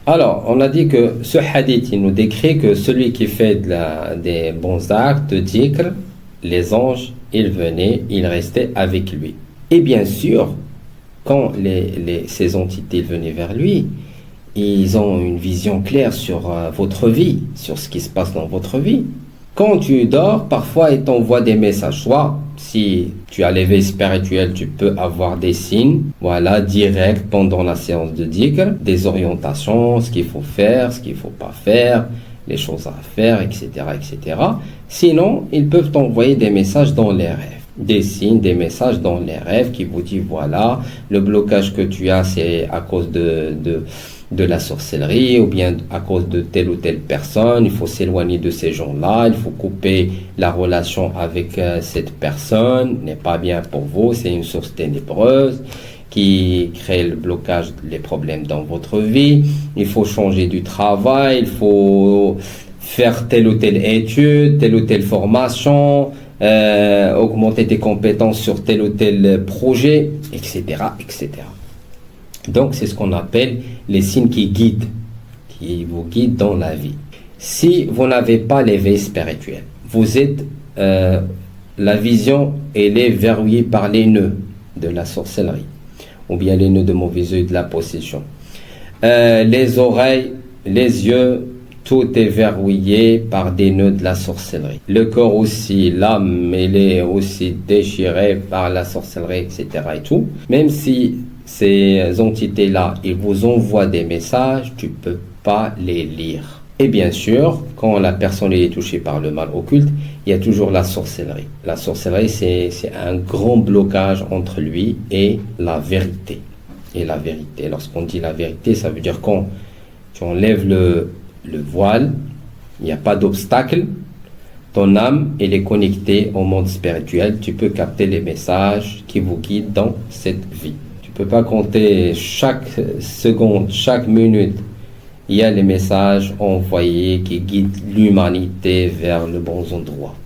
Alors, on a dit que ce hadith, il nous décrit que celui qui fait des bons actes, de dhikr, les anges, ils venaient, ils restaient avec lui. Et bien sûr, quand ces entités venaient vers lui, ils ont une vision claire sur votre vie, sur ce qui se passe dans votre vie. Quand tu dors, parfois ils t'envoient des messages. Soit, si tu as l'éveil spirituel, tu peux avoir des signes, voilà, directs pendant la séance de dhikr, des orientations, ce qu'il faut faire, ce qu'il ne faut pas faire, les choses à faire, etc., etc. Sinon, ils peuvent t'envoyer des messages dans les rêves. Des signes, des messages dans les rêves qui vous disent, voilà, le blocage que tu as, c'est à cause de la sorcellerie ou bien à cause de telle ou telle personne, il faut s'éloigner de ces gens-là, il faut couper la relation avec cette personne, n'est pas bien pour vous, c'est une source ténébreuse qui crée le blocage, les problèmes dans votre vie, il faut changer du travail, il faut faire telle ou telle étude, telle ou telle formation, augmenter tes compétences sur tel ou tel projet, etc., etc. Donc, c'est ce qu'on appelle les signes qui vous guident dans la vie. Si vous n'avez pas l'éveil spirituel, vous êtes, la vision, elle est verrouillée par les nœuds de la sorcellerie, ou bien les nœuds de mauvais œil de la possession. Les oreilles, les yeux, tout est verrouillé par des nœuds de la sorcellerie. Le corps aussi, l'âme, elle est aussi déchirée par la sorcellerie, etc. et tout. Même si ces entités-là, ils vous envoient des messages, tu ne peux pas les lire. Et bien sûr, quand la personne est touchée par le mal occulte, il y a toujours la sorcellerie. La sorcellerie, c'est un grand blocage entre lui et la vérité. Et la vérité, lorsqu'on dit la vérité, ça veut dire quand tu enlèves le voile, il n'y a pas d'obstacle, ton âme, elle est connectée au monde spirituel, tu peux capter les messages qui vous guident dans cette vie. Tu ne peux pas compter chaque seconde, chaque minute, il y a les messages envoyés qui guident l'humanité vers le bon endroit.